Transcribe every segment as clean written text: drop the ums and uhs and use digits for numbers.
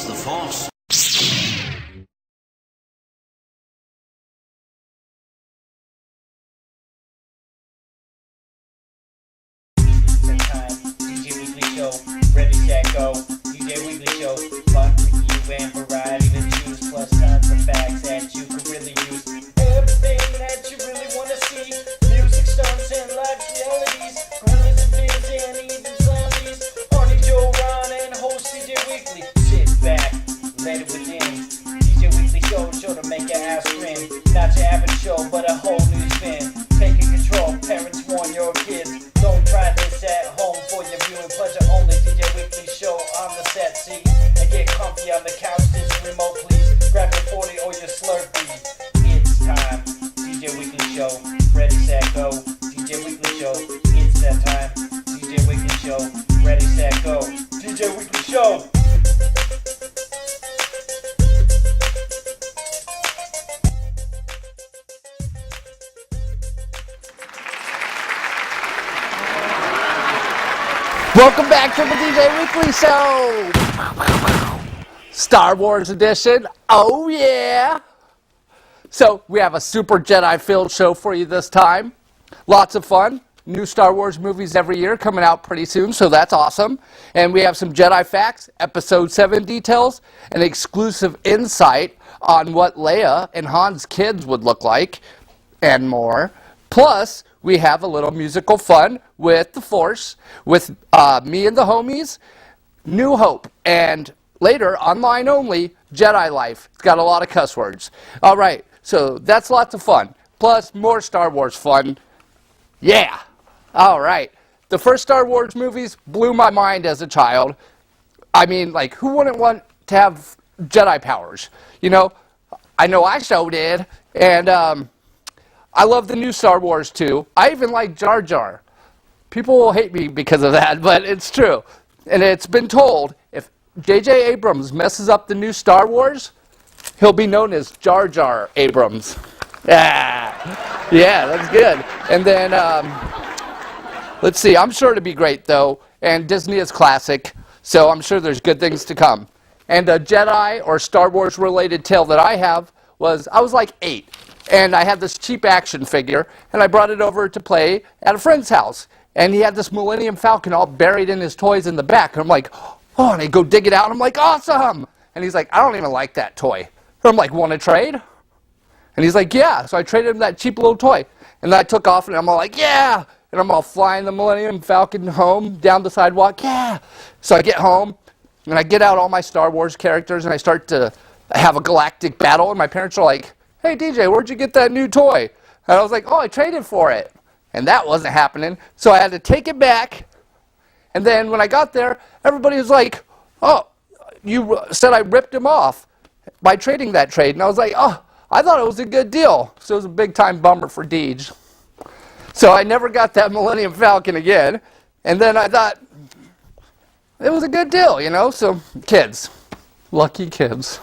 Use the Force. DJ Weekley Show, ready, set, go. DJ Weekley Show, fun for you and variety to choose, plus tons of facts that you can really use. Everything that you really want to see, music, stunts, and live realities, gorillas and biz, and even zombies. Arnie, Joe, Ron, and host DJ Weekley. Sit back, let it within. DJ Weekley Show, sure to make your ass grin. Not your average show, but a whole new spin. Taking control, parents warn your kids. Don't try this at home for your viewing pleasure only. DJ Weekley Show on the set seat. And get comfy on the couch, this remote please. Grab your 40 or your Slurpee. It's time. DJ Weekley Show. Ready, set, go. DJ Weekley Show. It's that time. DJ Weekley Show. Ready, set, go. DJ Weekley Show. Welcome back to the DJ Weekley Show! Star Wars edition, oh yeah! So, we have a super Jedi-filled show for you this time. Lots of fun. New Star Wars movies every year coming out pretty soon, so that's awesome. And we have some Jedi facts, Episode 7 details, an exclusive insight on what Leia and Han's kids would look like, and more. Plus, we have a little musical fun with the Force, with me and the homies, New Hope, and later, online only, Jedi Life. It's got a lot of cuss words. All right, so that's lots of fun. Plus, more Star Wars fun. Yeah! All right. The first Star Wars movies blew my mind as a child. I mean, like, who wouldn't want to have Jedi powers? You know I so did. And, I love the new Star Wars, too. I even like Jar Jar. People will hate me because of that, but it's true. And it's been told, if J.J. Abrams messes up the new Star Wars, he'll be known as Jar Jar Abrams. Yeah, that's good. And then, let's see, I'm sure it'll be great, though. And Disney is classic, so I'm sure there's good things to come. And a Jedi or Star Wars-related tale that I have was, I was like 8. And I had this cheap action figure, and I brought it over to play at a friend's house. And he had this Millennium Falcon all buried in his toys in the back. And I'm like, oh, and I go dig it out, and I'm like, awesome! And he's like, I don't even like that toy. And I'm like, want to trade? And he's like, yeah. So I traded him that cheap little toy. And then I took off, and I'm all like, yeah! And I'm all flying the Millennium Falcon home, down the sidewalk, yeah! So I get home, and I get out all my Star Wars characters, and I start to have a galactic battle, and my parents are like, hey, DJ, where'd you get that new toy? And I was like, oh, I traded for it. And that wasn't happening. So I had to take it back. And then when I got there, everybody was like, oh, you said I ripped him off by trading that trade. And I was like, oh, I thought it was a good deal. So it was a big-time bummer for Deej. So I never got that Millennium Falcon again. And then I thought, it was a good deal, you know? So kids, lucky kids.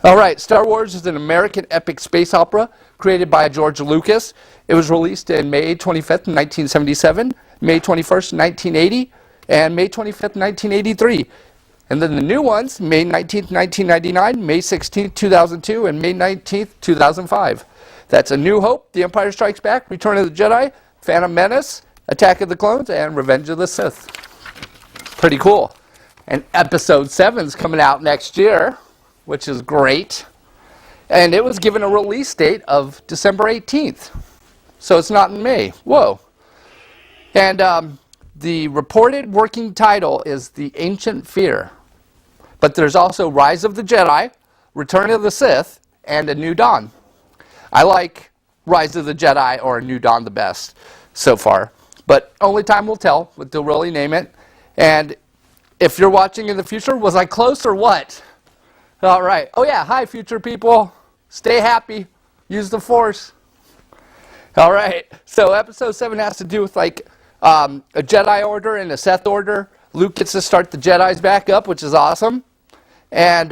All right, Star Wars is an American epic space opera created by George Lucas. It was released in May 25th, 1977, May 21st, 1980, and May 25th, 1983. And then the new ones, May 19th, 1999, May 16th, 2002, and May 19th, 2005. That's A New Hope, The Empire Strikes Back, Return of the Jedi, Phantom Menace, Attack of the Clones, and Revenge of the Sith. Pretty cool. And Episode 7 is coming out next year, which is great. And it was given a release date of December 18th. So it's not in May. Whoa. And the reported working title is The Ancient Fear. But there's also Rise of the Jedi, Return of the Sith, and A New Dawn. I like Rise of the Jedi or A New Dawn the best so far. But only time will tell what they'll really name it. And if you're watching in the future, was I close or what? All right. Oh, yeah. Hi, future people. Stay happy. Use the Force. All right. So Episode 7 has to do with, like, a Jedi Order and a Sith Order. Luke gets to start the Jedis back up, which is awesome. And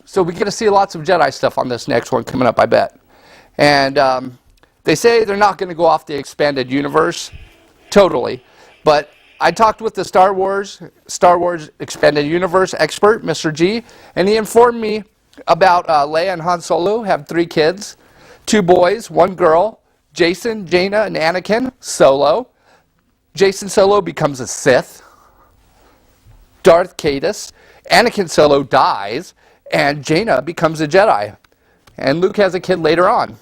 so we get to see lots of Jedi stuff on this next one coming up, I bet. And they say they're not going to go off the expanded universe totally. But I talked with the Star Wars Expanded Universe expert, Mr. G, and he informed me about Leia and Han Solo have 3 kids, 2 boys, 1 girl, Jason, Jaina, and Anakin Solo. Jason Solo becomes a Sith. Darth Caedus. Anakin Solo dies, and Jaina becomes a Jedi. And Luke has a kid later on,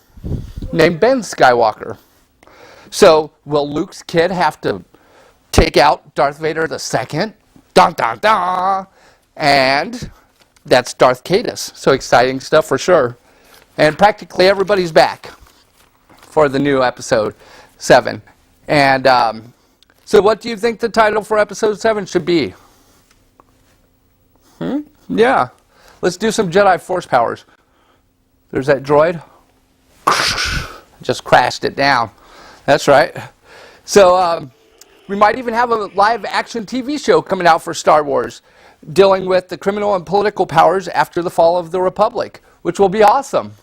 named Ben Skywalker. So, will Luke's kid have to take out Darth Vader II? Dun dun dun! And that's Darth Caedus. So exciting stuff for sure. And practically everybody's back for the new episode 7. And so what do you think the title for episode 7 should be? Yeah. Let's do some Jedi Force powers. There's that droid. Just crashed it down. That's right. So we might even have a live action TV show coming out for Star Wars dealing with the criminal and political powers after the fall of the Republic, which will be awesome.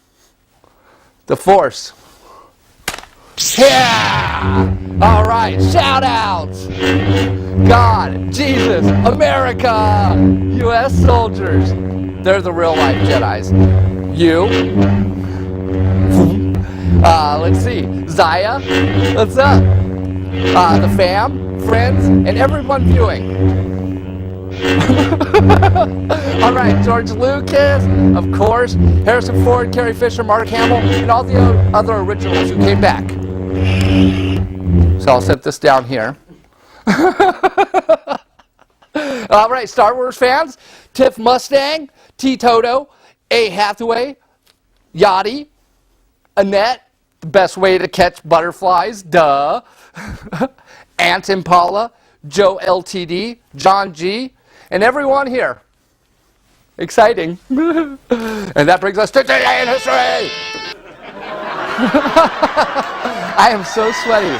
The Force. Yeah! All right, shout outs. God, Jesus, America, U.S. soldiers. They're the real life Jedis. You. Let's see. Zaya, what's up? The fam, friends, and everyone viewing. All right, George Lucas, of course, Harrison Ford, Carrie Fisher, Mark Hamill, and all the other originals who came back. So I'll set this down here. All right, Star Wars fans, Tiff Mustang, T. Toto, A. Hathaway, Yachty, Annette, the best way to catch butterflies, duh. Ant Impala, Joe LTD, John G., and everyone here. Exciting. And that brings us to today in history. I am so sweaty.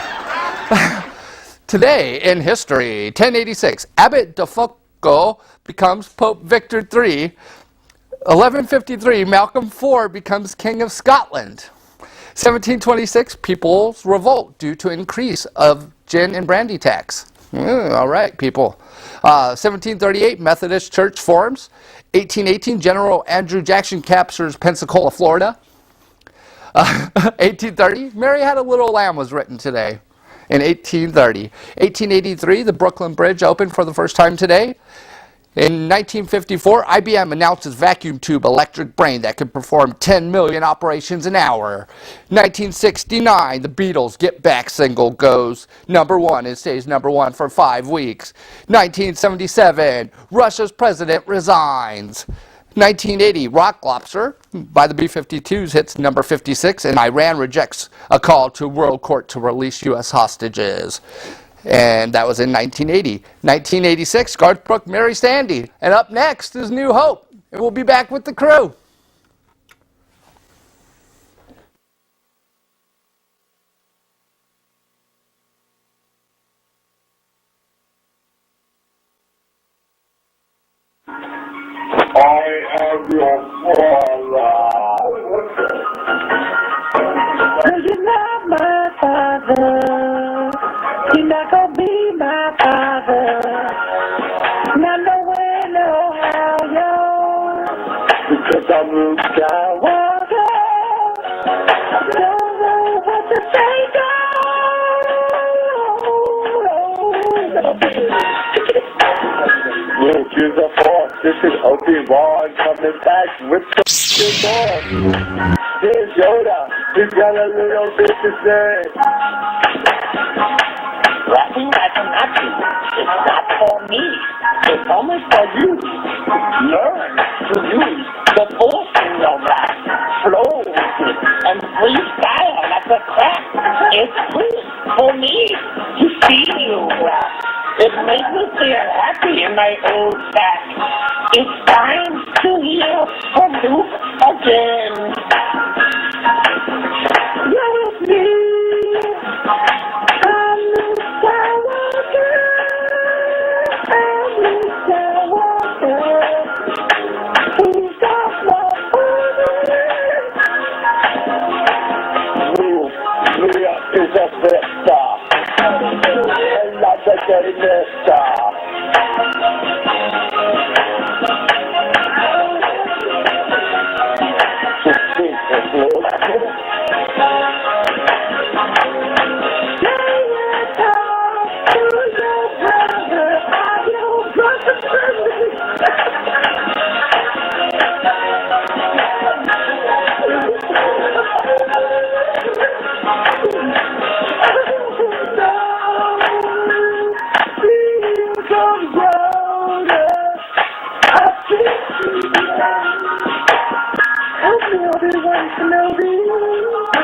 Today in history, 1086, Abbot de Foucault becomes Pope Victor III. 1153, Malcolm IV becomes King of Scotland. 1726, People's Revolt due to increase of gin and brandy tax. All right, people. 1738, Methodist Church forms. 1818, General Andrew Jackson captures Pensacola, Florida. 1830, Mary Had a Little Lamb was written today in 1830. 1883, the Brooklyn Bridge opened for the first time today. In 1954, IBM announces vacuum tube electric brain that could perform 10 million operations an hour. 1969, the Beatles' Get Back single goes #1 and stays #1 for 5 weeks. 1977, Russia's president resigns. 1980, Rock Lobster by the B-52s hits number 56, and Iran rejects a call to World Court to release U.S. hostages. And that was in 1980. 1986, Garth Brooks, Mary Sandy. And up next is New Hope. And we'll be back with the crew. I am your father. You're not my father. You're not gonna be my father. Not nowhere, no how, yo. Because I'm Luke Skywalker. Don't know what to say, Luke is a force. This is Obi-Wan coming back with the force. Here's Yoda. He's got a little bit to say. Rapping like a Nazi is not for me. It's only for you. Learn to use the force in your rap. Flow with it and freestyle like a crack. It's free for me to see you rap. It makes me feel happy in my old sack. It's time to hear from Luke again. You're with me. I'm Luke Skywalker. I'm Luke Skywalker. Who's got my father? Luke is a bit star. And like a getting this.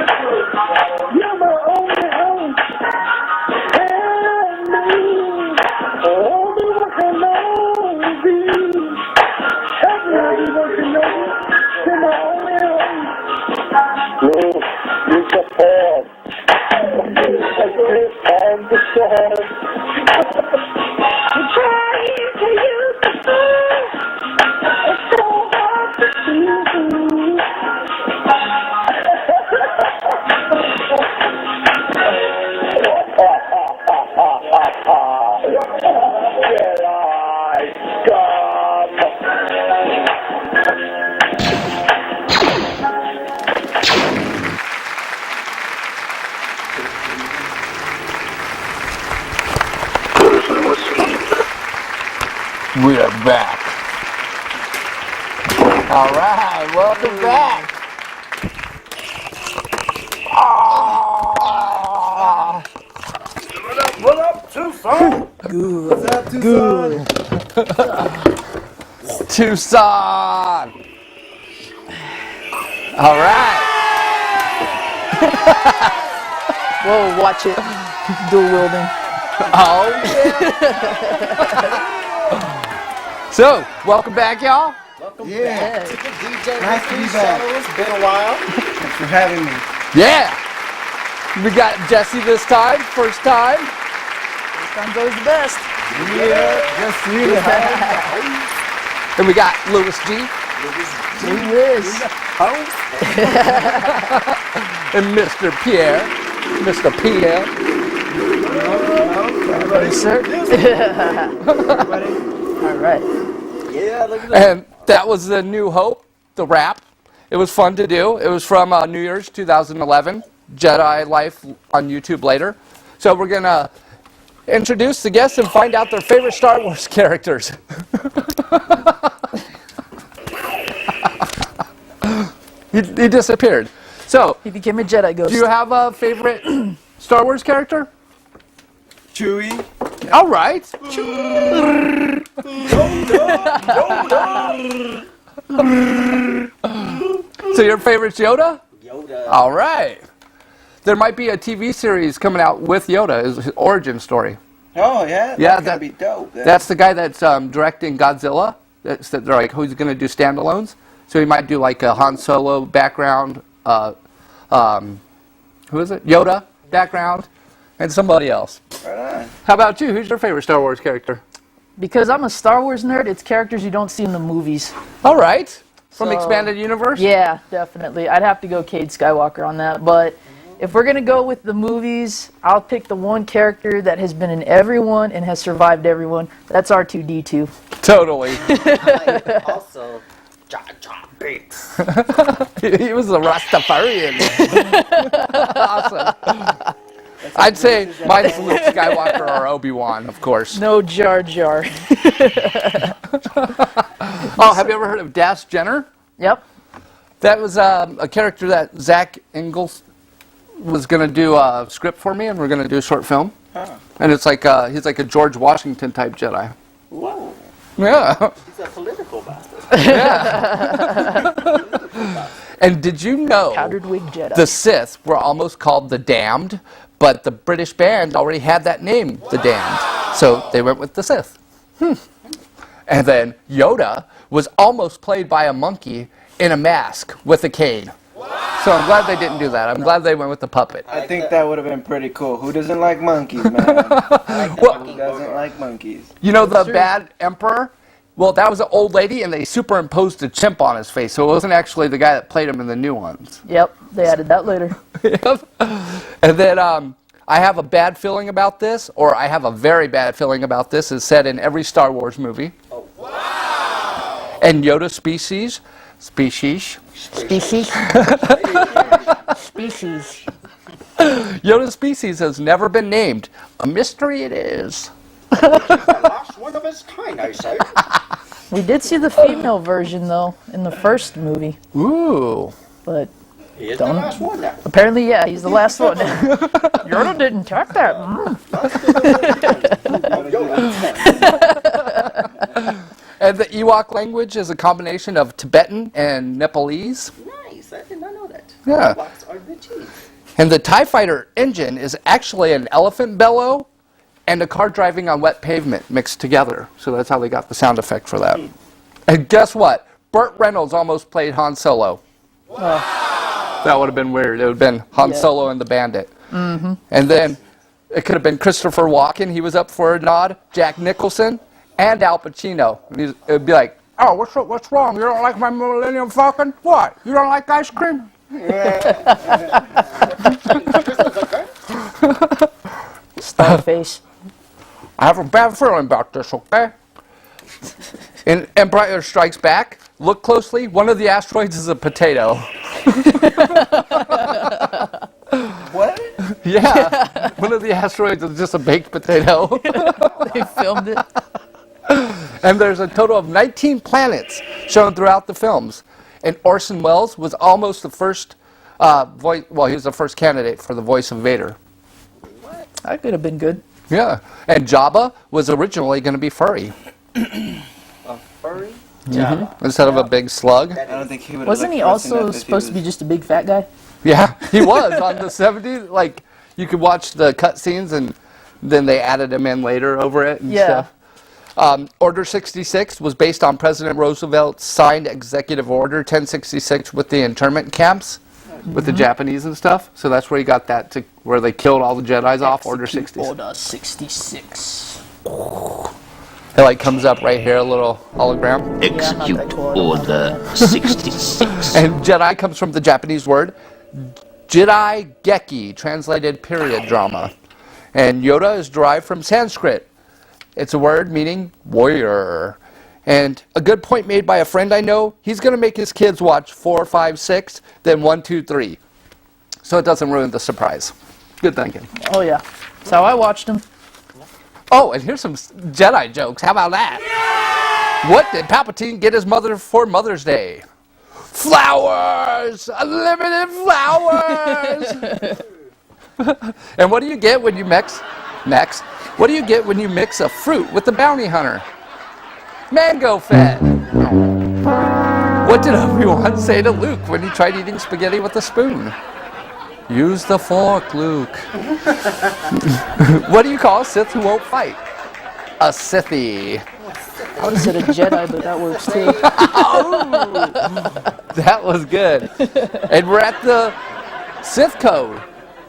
You're my only home. And me. Only one can know thee. Help me, everyone can know you. You're my only home. You're the best. And the sun. I'm trying to use the phone. It's so hard to see. We are back. All right, welcome back. What up, Tucson? Good. What's up, Tucson? Tucson. All right. Whoa, watch it. Dual wielding. Oh, yeah. So, welcome back, y'all. Welcome Yeah. back to the DJ Nice to be Weekley back. Show. It's been a while. Thanks for having me. Yeah. We got Jesse this time, first time. This time's always the best. Yeah, just you. And we got Louis G. Lewis. And Mr. Pierre. Mr. Pierre. Everybody, sir. All right. Yeah, look at that. And that was the New Hope, the rap. It was fun to do. It was from New Year's 2011. Jedi Life on YouTube later. So we're going to introduce the guests and find out their favorite Star Wars characters. He disappeared. So, He became a Jedi ghost. do you have a favorite Star Wars character? Chewy. All right. So your favorite's Yoda? Yoda. All right. There might be a TV series coming out with Yoda, his origin story. Oh, yeah? Yeah, That's gonna be dope. That's the guy that's directing Godzilla. They're like, who's going to do standalones? So he might do like a Han Solo background, who is it? Yoda background, and somebody else. Right on. How about you? Who's your favorite Star Wars character? Because I'm a Star Wars nerd, it's characters you don't see in the movies. All right. From So- Expanded Universe? Yeah, definitely. I'd have to go Cade Skywalker on that. But if we're going to go with the movies, I'll pick the one character that has been in everyone and has survived everyone. That's R2-D2. Totally. Also, Jar Jar Binks. He was a Rastafarian. Awesome. I'd say mine's Luke Skywalker or Obi-Wan, of course. No Jar Jar. Oh, have you ever heard of Dash Jenner? Yep. That was a character that Zach Ingalls was going to do a script for me, and we're going to do a short film. Huh. And it's like he's like a George Washington type Jedi. Whoa. Yeah. He's a political bastard. And did you know Powdered wig Jedi. the Sith were almost called the Damned, but the British band already had that name, the Damned. So they went with the Sith. And then Yoda was almost played by a monkey in a mask with a cane. So I'm glad they didn't do that. I'm glad they went with the puppet. I think that would have been pretty cool. Who doesn't like monkeys, man? Well, Who doesn't like monkeys? you know the bad emperor? Well, that was an old lady, and they superimposed a chimp on his face, so it wasn't actually the guy that played him in the new ones. Yep, they added that later. Yep. And then I have a bad feeling about this, or I have a very bad feeling about this, is said in every Star Wars movie. Oh, wow. And Yoda species. Species. Species. Yoda species has never been named. A mystery it is. Lost one of his That's kind, I say. We did see the female version though in the first movie, Ooh. but He is the Don't- last one now. apparently, yeah, he's the last one. Yoda didn't check that. And the Ewok language is a combination of Tibetan and Nepalese. Nice, I did not know that. Yeah. Ewoks are the cheese. And the TIE Fighter engine is actually an elephant bellow and a car driving on wet pavement mixed together. So that's how they got the sound effect for that. And guess what? Burt Reynolds almost played Han Solo. That would have been weird. It would have been Han Yeah. Solo and the Bandit. And then it could have been Christopher Walken. He was up for a nod. Jack Nicholson and Al Pacino. It would be like, oh, what's wrong? You don't like my Millennium Falcon? What? You don't like ice cream? Starface. I have a bad feeling about this, okay? In Empire Strikes Back, look closely. One of the asteroids is a potato. What? Yeah. One of the asteroids is just a baked potato. They filmed it. And there's a total of 19 planets shown throughout the films. And Orson Welles was almost the first voice. Well, he was the first candidate for the voice of Vader. That could have been good. Yeah. And Jabba was originally going to be furry A furry? instead of a big slug. I don't think he would. Wasn't he also supposed to be just a big fat guy? Yeah, he was on the 70s. Like, you could watch the cutscenes and then they added him in later over it and Yeah. stuff. Order 66 was based on President Roosevelt's signed executive order 1066 with the internment camps with the Japanese and stuff. So that's where he got that to where they killed all the Jedis off. Order 66. Order 66. It like comes up right here, a little hologram. Execute Order 66. And Jedi comes from the Japanese word Jedi Geki, translated period drama. And Yoda is derived from Sanskrit. It's a word meaning warrior. And a good point made by a friend I know, he's going to make his kids watch 4, 5, 6, then 1, 2, 3. So it doesn't ruin the surprise. Good thinking. Oh yeah. That's how I watched him. Oh, and here's some Jedi jokes. How about that? What did Palpatine get his mother for Mother's Day? Flowers! Unlimited flowers! And what do you get when you mix? What do you get when you mix a fruit with a bounty hunter? Mango fat. What did Obi-Wan say to Luke when he tried eating spaghetti with a spoon? Use the fork, Luke. What do you call a Sith who won't fight? A Sithie. I would have said a Jedi, but that works too. That was good. And we're at the Sith code.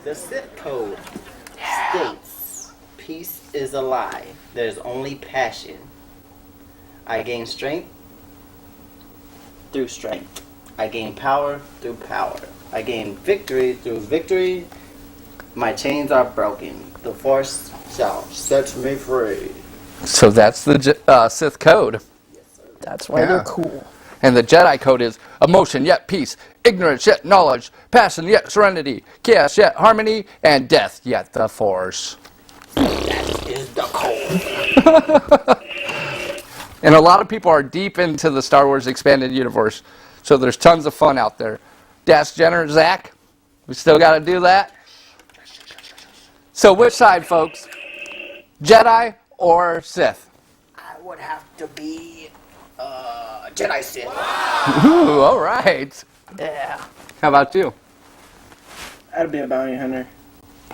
The Sith code states, peace is a lie. There's only passion. I gain strength through strength. I gain power through power. I gain victory through victory. My chains are broken. The Force shall set me free. So that's the Sith code. That's why Yeah. they're cool. And the Jedi code is emotion yet peace, ignorance yet knowledge, passion yet serenity, chaos yet harmony, and death yet the Force. That is the code. And a lot of people are deep into the Star Wars expanded universe. So there's tons of fun out there. Dash Jenner, Zach, we still got to do that. So which side, folks? Jedi or Sith? I would have to be Jedi Sith. Ooh, all right. Yeah. How about you? I'd be a bounty hunter.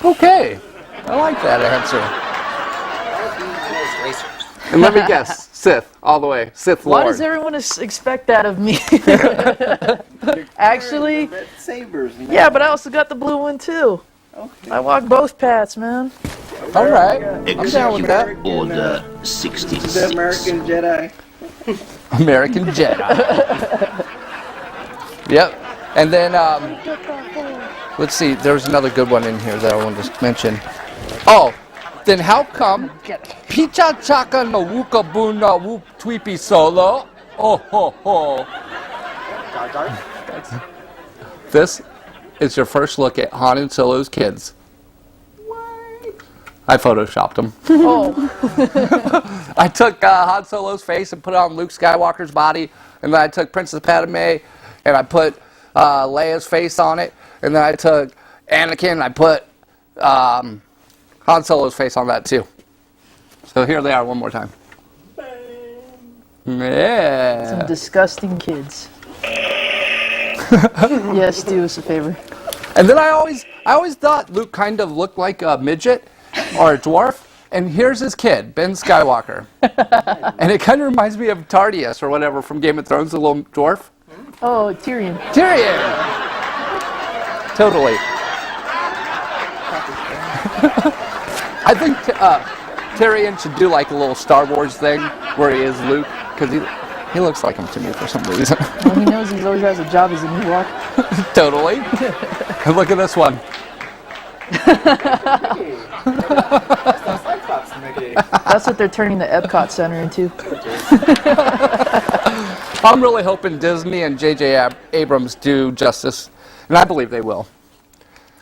Okay. I like that answer. Racers. And let me guess, Sith, all the way. Sith Why Lord. does everyone expect that of me? Actually, Red sabers. Man. yeah, but I also got the blue one too. Okay. I walk both paths, man. All right. I'm down with that. Order The 66. American Jedi. American Jedi. Yep. And then, let's see, there's another good one in here that I wanted to mention. Oh, then how come Picha Chaka no Wuka Buna Whoop Tweepy Solo? Oh ho ho. This is your first look at Han and Solo's kids. I photoshopped him. Oh, I took Han Solo's face and put it on Luke Skywalker's body, and then I took Princess Padme and I put Leia's face on it, and then I took Anakin and I put Han Solo's face on that too. So here they are one more time. Yeah. some disgusting kids. Yes, do us a favor. And then I always thought Luke kind of looked like a midget or a dwarf. And here's his kid, Ben Skywalker. And it kind of reminds me of Tardius or whatever from Game of Thrones, the little dwarf. Oh, Tyrion. Tyrion! Totally. I think Tyrion should do like a little Star Wars thing where he is Luke, because he looks like him to me for some reason. Well, he knows he always has a job as a Ewok. Totally. And look at this one. That's what they're turning the Epcot Center into. I'm really hoping Disney and J.J. Abrams do justice, and I believe they will.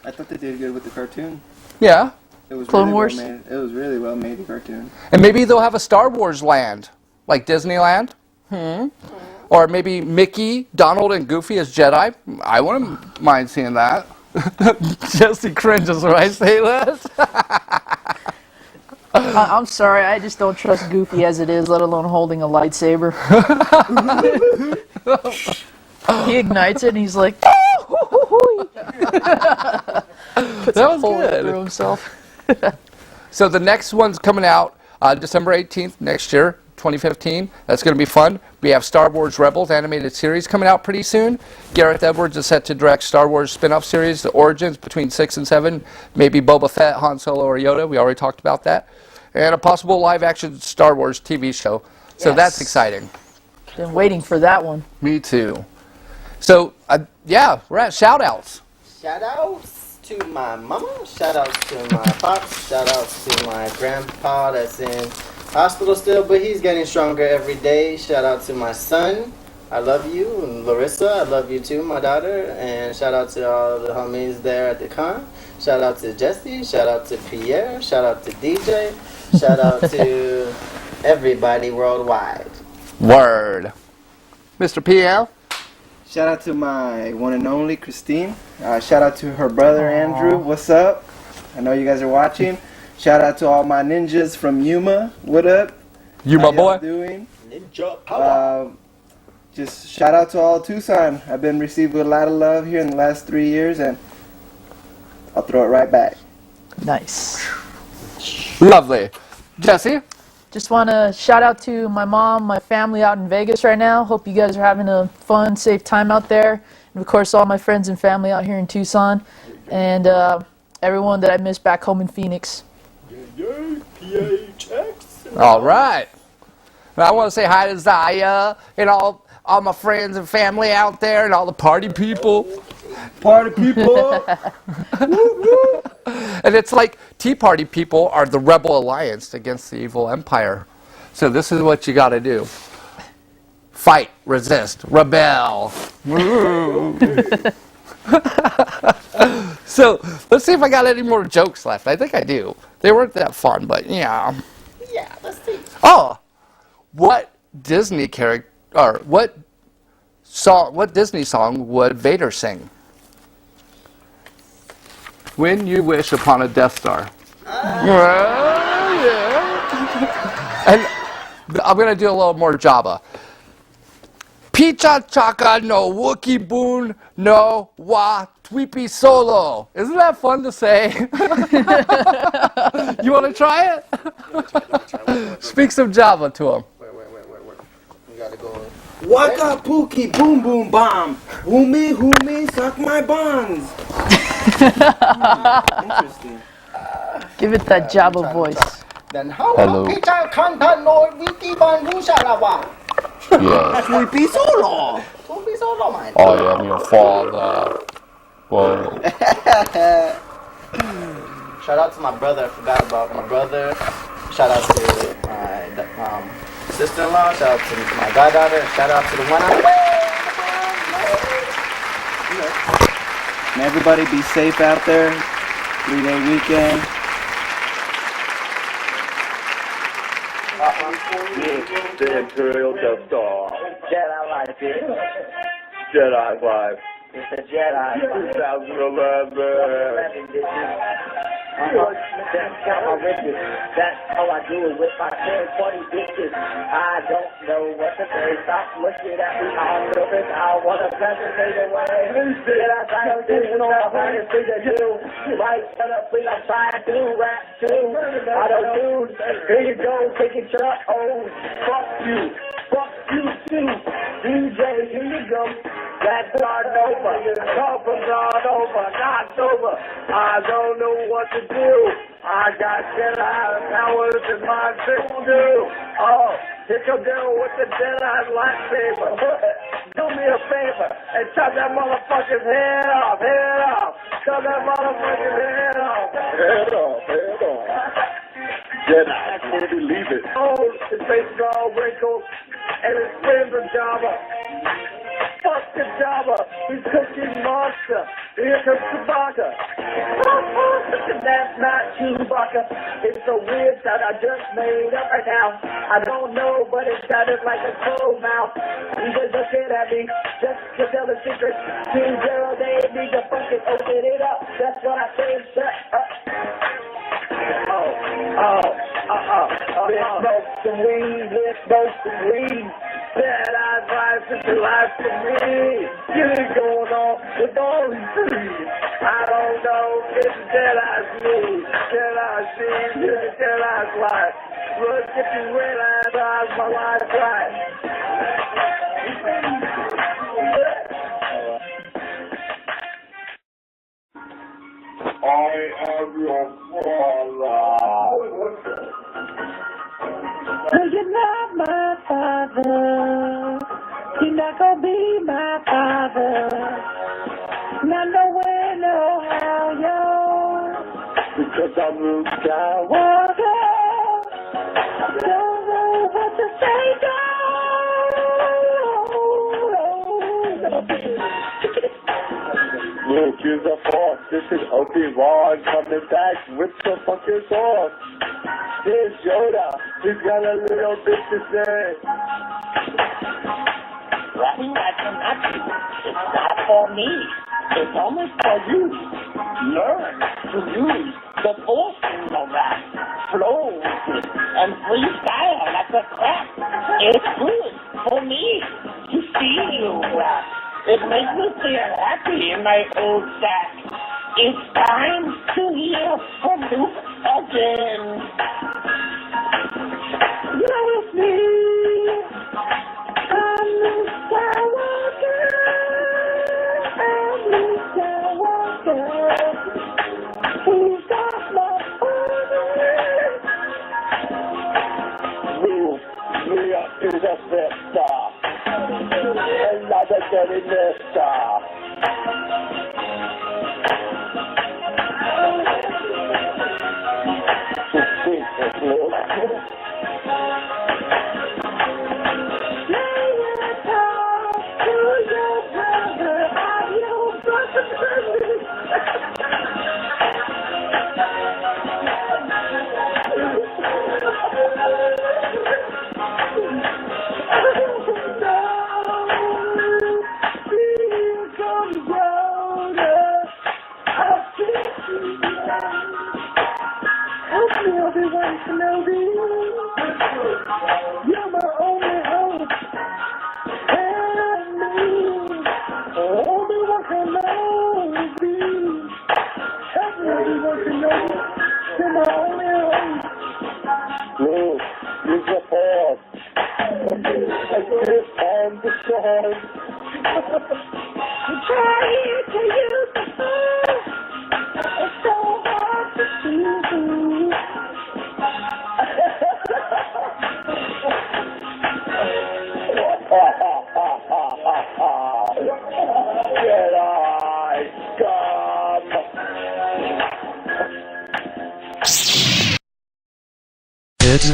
I thought they did good with the cartoon. Yeah, It was Clone really Wars? Well made. It was really well made, the cartoon. and maybe they'll have a Star Wars land, like Disneyland. Or maybe Mickey, Donald, and Goofy as Jedi. I wouldn't mind seeing that. Jesse cringes when I say that. I'm sorry, I just don't trust Goofy as it is, let alone holding a lightsaber. He ignites it and he's like, That was pulling it through good. himself. So the next one's coming out December 18th next year, 2015. That's going to be fun. We have Star Wars Rebels animated series coming out pretty soon. Gareth Edwards is set to direct Star Wars spin-off series, The Origins, between 6 and 7. Maybe Boba Fett, Han Solo, or Yoda. We already talked about that. And a possible live-action Star Wars TV show. So Yes. that's exciting. Been waiting for that one. Me too. So, yeah, we're at shout-outs. Shout outs to my mama, shout outs to my pops, shout outs to my grandpa that's in hospital still, but he's getting stronger every day. Shout out to my son, I love you, and Larissa, I love you too, my daughter, and shout out to all the homies there at the con. Shout out to Jesse, shout out to Pierre, shout out to DJ, shout out to everybody worldwide. Word. Mr. PL? Shout out to my one and only Christine. Shout out to her brother Andrew. What's up? I know you guys are watching. Shout out to all my ninjas from Yuma. What up? You How my y'all boy? doing? Ninja power. Just shout out to all Tucson. I've been received with a lot of love here in the last 3 years, and I'll throw it right back. Nice. Lovely. Jesse? Just want to shout out to my mom, my family out in Vegas right now. Hope you guys are having a fun, safe time out there. And of course, all my friends and family out here in Tucson. And everyone that I miss back home in Phoenix. All right. And I want to say hi to Zaya and all my friends and family out there and all the party people. Party people! And it's like Tea Party people are the rebel alliance against the evil empire. So this is what you got to do. Fight, resist, rebel. So let's see if I got any more jokes left. I think I do. They weren't that fun, but yeah. Yeah, let's see. Oh, what Disney character or what Disney song would Vader sing? When you wish upon a Death Star. Well, yeah. And I'm gonna do a little more Jabba. Picha chaka no Wookie boon no wa tweepy solo. Isn't that fun to say? You want to try it? Speak some Java to him. Wait. We gotta go. Waka pookie boom boom bomb. Humi suck my buns. Interesting. Give it that Jabba voice. Then how Hello. Peter Kanta no wiki bandu shalawa. Yeah, Sweepy solo. Don't be so low, man. I am your father. Whoa. Shout out to my brother. I forgot about my brother. Shout out to my sister-in-law. Shout out to my goddaughter. Shout out to the one I'm And everybody be safe out there. 3-day weekend. The Imperial Death Star. Jedi life, bitch. Jedi life. It's a Jedi. 2011. That's got my riches. That's all I do is with my 10-40 bitches. I don't know what to say. Stop looking at me on purpose. I want to pass the thing away. Jedi science vision on the hardest thing to do. Right, shut up, please. I'm trying to rap too. I don't do. Here you go, take it shut. Oh, fuck you. Fuck you too. DJ, here you go. That's not over. Come from not over. Not over. I don't know what to do. I got Jedi powers in my system. Oh, here come down with the Jedi lightsaber. Do me a favor and chop that motherfucker's head off. Head off. Chop that motherfucker's head off. Head off, head off. Jedi, I can't believe it. Oh, his face is all wrinkled and his friends are Jabba. Fuck the Jabba. He's cooking monster. Here comes Chewbacca. That's not Chewbacca. It's a weird sound I just made up right now. I don't know, but it sounded like a cold mouth. He was looking at me just to tell the secret. 2-0, they need to fucking open it up. That's what I say. Shut up. Let's smoke some weed. Let's smoke some weed. Jedi's life is the life for me. Get it going on with all these trees. I don't know if it's Jedi's me. Jedi's me. It's Jedi's life. Look if you realize how's my life right. I am your father. You're not my father. You're not gonna be my father. Not nowhere, no how, yo. Because I'm Luke Skywalker. Walker. Don't know what to say, Luke is a force. This is Obi-Wan coming back with the fucking sauce. Here's Yoda. He's got a little bit to say. Rapping like a Nazi. It's not for me. It's only for you. Learn to use the force in your rap. Flow with it and freestyle like a crap. It's good for me to see you rap. It makes me feel happy in my old sack. It's time to hear from Luke again. You're with me. I'm Luke Skywalker. I'm Luke Skywalker. He's got my order. Luke, Leah is a sister. Another dirty mister. Obi-Wan Kenobi, you're my only hope. Help me, Obi-Wan Kenobi. Help me, Obi-Wan Kenobi. You're my only hope. Luke, use the force. I sit on the sword. I'm trying to use the force. It's so hard to see. Jedi, come! It's